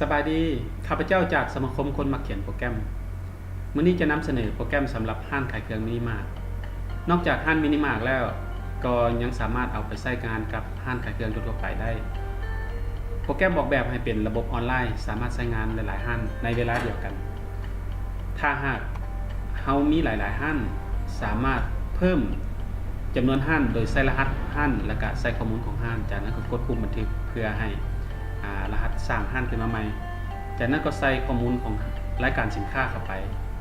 สบายดีข้าพเจ้าจากสมาคมคนมักเขียนโปรแกรมมื้อนี้จะนำเสนอโปรแกรมสำหรับห้านขายเครื่องมินิมาร์ทนอกจากห้านมินิมาร์ทแล้วก็ยังสามารถเอาไปใช้งานกับห้านขายเครื่องทั่วไปได้โปรแกรมออกแบบให้เป็นระบบออนไลน์สามารถใช้งานหลายๆห้านในเวลาเดียวกันถ้าหากเฮามีหลายๆห้านสามารถเพิ่มจำนวนห้านโดยใส่รหัสห้านและก็ใส่ข้อมูลของห้านจากนั้นก็กดปุ่มบันทึกเพื่อให้รหัสสร้างห้านขึ้นมาใหม่จากนั้นก็ใส่ข้อมูลของรายการสินค้าเข้าไป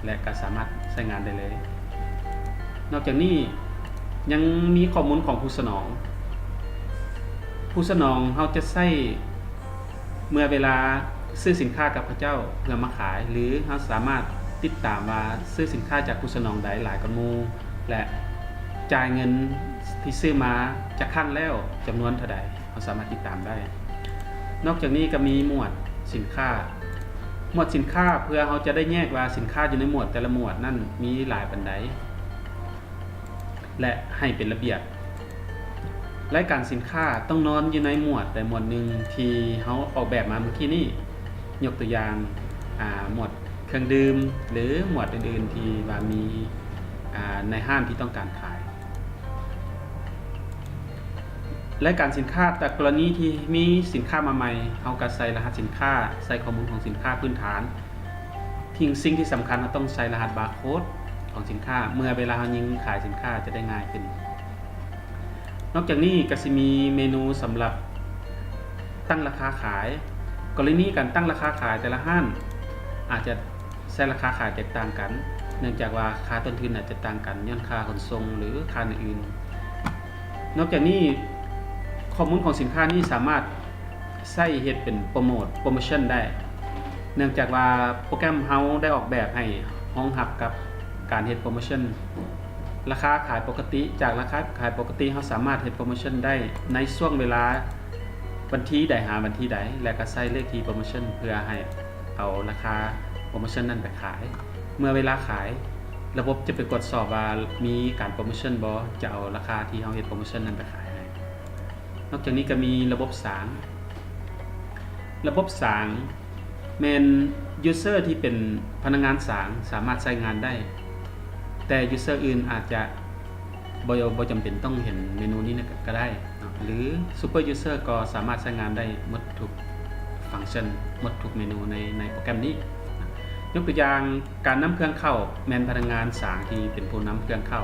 และก็สามารถใช้งานได้เลยนอกจากนี้ยังมีข้อมูลของผู้สนองเฮาจะใช้เมื่อเวลาซื้อสินค้ากับพระเจ้าเพื่อมาขายหรือเฮาสามารถติดตามว่าซื้อสินค้าจากผู้สนองใดหลายกว่าหมู่และจ่ายเงินที่ซื้อมาจากครั้งแล้วจำนวนเท่าใดเฮาสามารถติดตามได้นอกจากนี้ก็มีหมวดสินค้าเพื่อเราจะได้แยกว่าสินค้าอยู่ในหมวดแต่ละหมวดนั่นมีหลายปานใดและให้เป็นระเบียบรายการสินค้าต้องนอนอยู่ในหมวดแต่หมวดหนึ่งที่เราออกแบบมาเมื่อกี้นี้ยกตัวอย่างหมวดเครื่องดื่มหรือหมวดอื่นๆที่ว่ามีในห้างที่ต้องการขายรายการสินค้าแต่กรณีที่มีสินค้ามาใหม่เราก็ใส่รหัสสินค้าใส่ข้อมูลของสินค้าพื้นฐานสิ่งที่สำคัญเราต้องใส่รหัสบาร์โค้ดของสินค้าเมื่อเวลาเรายิงขายสินค้าจะได้ง่ายขึ้นนอกจากนี้ก็จะมีเมนูสำหรับตั้งราคาขายกรณีการตั้งราคาขายแต่ละห้างอาจจะใช้ราคาขายแตกต่างกันเนื่องจากว่าค่าต้นทุนอาจจะต่างกันย้อนค่าขนส่งหรือค่าอื่นนอกจากนี้ข้อมูลของสินค้านี้สามารถใช้เฮ็ดเป็นโปรโมชั่นได้เนื่องจากว่าโปรแกรมเฮาได้ออกแบบให้รองรับกับการเฮ็ดโปรโมชั่นราคาขายปกติจากราคาขายปกติเฮาสามารถเฮ็ดโปรโมชั่นได้ในช่วงเวลาวันที่ใดหาวันที่ใดและก็ใช้เลขที่โปรโมชั่นเพื่อให้เอาราคาโปรโมชั่นนั้นไปขายเมื่อเวลาขายระบบจะไปตรวจสอบว่ามีการโปรโมชั่นบ่จะเอาราคาที่เฮาเฮ็ดโปรโมชั่นนั้นไปขายนอกจากนี้ก็มีระบบสางแม่น user ที่เป็นพนักงานสางสามารถใช้งานได้แต่ user อื่นอาจจะบ่จำเป็นต้องเห็นเมนูนี้ก็ได้หรือ super user ก็สามารถใช้งานได้หมดทุกฟังก์ชันหมดทุกเมนูในโปรแกรมนี้ยกตัวอย่างการนำเครื่องเข้าแม่นพนักงานสางที่เป็นผู้นำเครื่องเข้า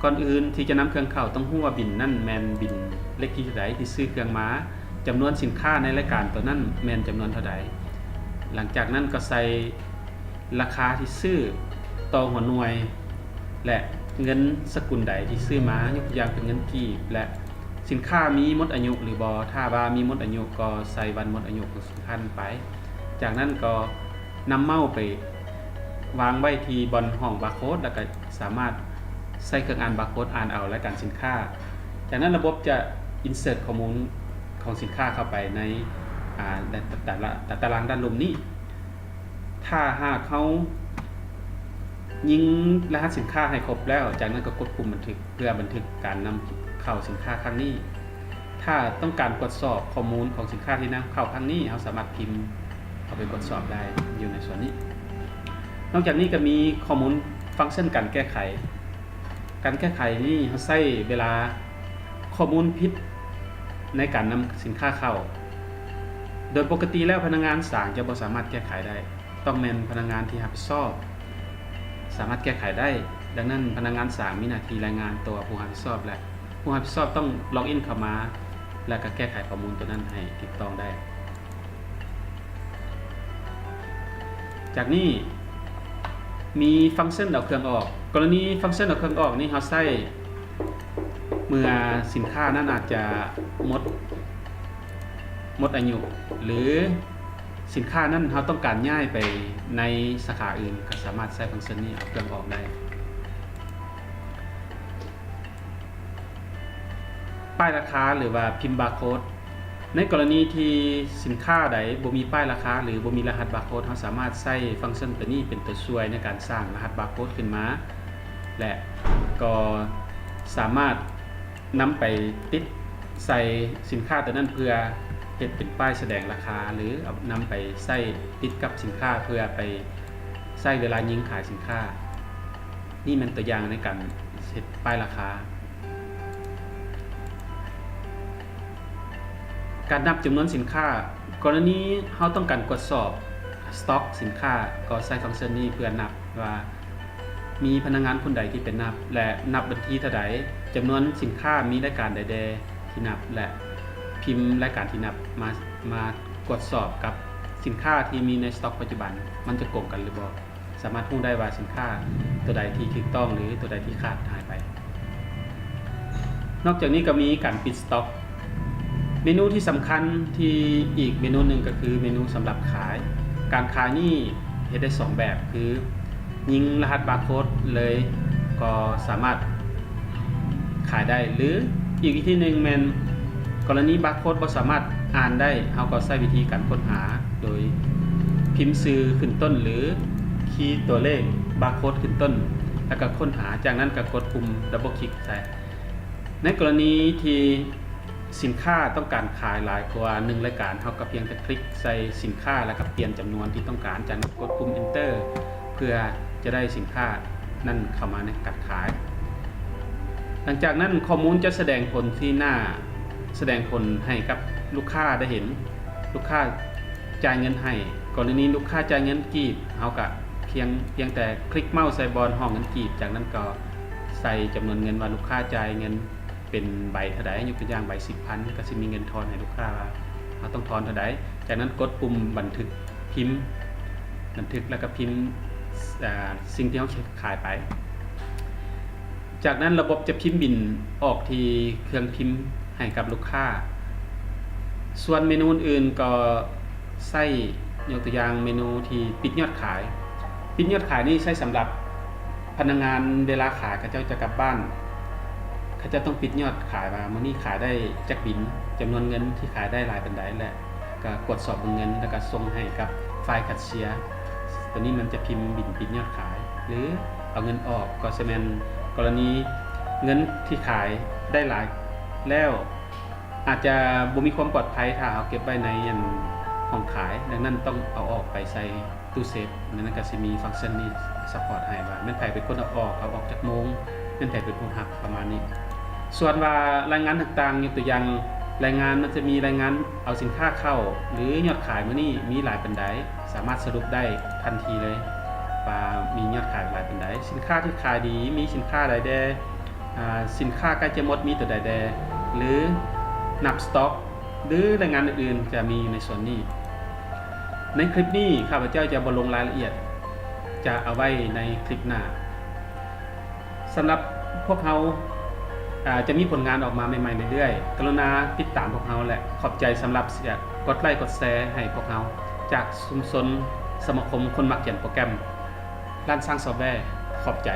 ก่อนอื่นที่จะนำเครื่องเข้าต้องรู้ว่าบินนั่นแม่นบินเลขที่เท่าใดที่ซื้อเครื่องมาจำนวนสินค้าในรายการตัวนั้นแม่นจำนวนเท่าใดหลังจากนั้นก็ใส่ราคาที่ซื้อต่อหัวหน่วยและเงินสกุลใดที่ซื้อมายกตัวอย่างเป็นเงินกีบและสินค้ามีหมดอายุหรือบ่ถ้าว่ามีหมดอายุก็ใส่วันหมดอายุของสินค้าไปจากนั้นก็นำเมาส์ไปวางไว้ที่บนห้องบาร์โค้ดแล้วก็สามารถใส่เครื่องอ่านบาร์โค้ดอ่านเอารายการสินค้าจากนั้นระบบจะ insert ข้อมูลของสินค้าเข้าไปในตารางด้านลมนี้ถ้าหากเขายิงรหัสสินค้าให้ครบแล้วจากนั้นก็กดปุ่มบันทึกเพื่อบันทึกการนำเข้าสินค้าครั้งนี้ถ้าต้องการตรวจสอบข้อมูลของสินค้าที่นำเข้าครั้งนี้เราสามารถพิมพ์เอาไปตรวจสอบได้อยู่ในส่วนนี้นอกจากนี้ก็มีข้อมูลฟังก์ชันการแก้ไขนี่เขาใช้เวลาข้อมูลผิดในการนำสินค้าเข้าโดยปกติแล้วพนักงานสางจะบ่สามารถแก้ไขได้ต้องแม่นพนักงานที่รับผิดชอบสามารถแก้ไขได้ดังนั้นพนักงานสางมีหน้าที่รายงานตัวผู้รับผิดชอบและผู้รับผิดชอบต้องล็อกอินเข้ามาแล้วก็แก้ไขข้อมูลตัวนั้นให้ถูกต้องได้จากนี้มีฟังก์ชันเอาเครื่องออกกรณีฟังก์ชันเอาเครื่องออกนี่เราใช้เมื่อสินค้านั้นอาจจะหมดอายุหรือสินค้านั้นเราต้องการย้ายไปในสาขาอื่นก็สามารถใช้ฟังก์ชันนี้เอาเครื่องออกได้ป้ายราคาหรือว่าพิมพ์บาร์โค้ดในกรณีที่สินค้าใดบ่มีป้ายราคาหรือบ่มีรหัสบาร์โค้ดเราสามารถใช้ฟังก์ชันตัวนี้เป็นตัวช่วยในการสร้างรหัสบาร์โค้ดขึ้นมาและก็สามารถนำไปติดใส่สินค้าตัวนั้นเพื่อ เฮ็ดเป็นป้ายแสดงราคาหรือเอานำไปใส่ติดกับสินค้าเพื่อไปใส่เวลายิงขายสินค้านี่มันตัวอย่างในการเฮ็ดป้ายราคาการนับจำนวนสินค้ากรณีเฮาต้องการตรวจสอบสต็อกสินค้าก็ใช้ฟังก์ชันนี้เพื่อนับว่ามีพนักงานคนใดที่เป็นนับและนับบัญชีเท่าใดจำนวนสินค้ามีรายการใดๆที่นับและพิมพ์รายการที่นับมาตรวจสอบกับสินค้าที่มีในสต็อกปัจจุบันมันจะตรงกันหรือบ่สามารถรู้ได้ว่าสินค้าตัวใดที่ถูกต้องหรือตัวใดที่ขาดหายไปนอกจากนี้ก็มีการปิดสต็อกเมนูที่สำคัญที่อีกเมนูหนึ่งก็คือเมนูสำหรับขายการขายนี่เฮ็ดได้2แบบคือยิงรหัสบาร์โค้ดเลยก็สามารถขายได้หรืออีกวิธีหนึ่งแม่นกรณีบาร์โค้ดบ่สามารถอ่านได้เฮาก็ใช้วิธีการค้นหาโดยพิมพ์ชื่อขึ้นต้นหรือคีย์ตัวเลขบาร์โค้ดขึ้นต้นแล้วก็ค้นหาจากนั้นก็กดปุ่มดับเบิลคลิกใส่ในกรณีที่สินค้าต้องการขายหลายกว่า1รายการเฮาก็เพียงแต่คลิกใส่สินค้าแล้วก็เปลี่ยนจำนวนที่ต้องการจากนั้นกดปุ่ม Enter เพื่อจะได้สินค้านั่นเข้ามาในการขายหลังจากนั้นข้อมูลจะแสดงผลที่หน้าแสดงผลให้กับลูกค้าได้เห็นลูกค้าจ่ายเงินให้กรณีลูกค้าจ่ายเงินกีบเฮาก็เพียงแต่คลิกเมาส์ใส่บอลห้องเงินกีบจากนั้นก็ใส่จำนวนเงินว่าลูกค้าจ่ายเงินเป็นใบเท่าใดยกตัวอย่างใบ 10,000 ก็สิมีเงินทอนให้ลูกค้าว่าเฮาต้องทอนเท่าใดจากนั้นกดปุ่มบันทึกพิมพ์บันทึกแล้วก็พิมพ์สิ่งที่เฮาขายไปจากนั้นระบบจะพิมพ์บิลออกที่เครื่องพิมพ์ให้กับลูกค้าส่วนเมนูอื่นก็ใช้ยกตัวอย่างเมนูที่ปิดยอดขายปิดยอดขายนี่ใช้สำหรับพนักงานเวลาขายเขาเจ้าจะกลับบ้านเขาจะต้องปิดยอดขายว่ามื้อนี้ขายได้จักบินจำนวนเงินที่ขายได้หลายปานใดและก็กดสอบเงินแล้วก็ส่งให้กับฝ่ายแคชเชียร์ตัวนี้มันจะพิมพ์บิลปิดยอดขายหรือเอาเงินออกก็จะเป็นกรณีเงินที่ขายได้หลายแล้วอาจจะบ่มีความปลอดภัยถ้าเอาเก็บไว้ในห้องขายดังนั้นต้องเอาออกไปใส่ตู้เซฟนั้นก็สิมีฟังก์ชันนี้ซัพพอร์ตให้ว่าแม่นไผเป็นคนเอาออกจากโมงแม่นไผเป็นผู้รับประมาณนี้ส่วนว่ารายงานต่างๆยกตัวอย่างรายงานมันจะมีรายงานเอาสินค้าเข้าหรือยอดขายมื้อนี้มีหลายปานใดสามารถสรุปได้ทันทีเลยว่ามียอดขายหลายปานใดสินค้าที่ขายดีมีสินค้าใดแดสินค้าใกล้จะหมดมีตัวใดแดหรือนับสต็อกหรือรายงานอื่นๆจะมีในส่วนนี้ในคลิปนี้ข้าพเจ้าจะบ่ลงรายละเอียดจะเอาไว้ในคลิปหน้าสำหรับพวกเราจะมีผลงานออกมาใหม่ๆเรื่อยๆกรุณาติดตามพวกเราและขอบใจสำหรับกดไลค์กดแชร์ให้พวกเราจากชุมชนสมาคมคนมักเขียนโปรแกรมร้านสร้างซอฟต์แวร์ขอบใจ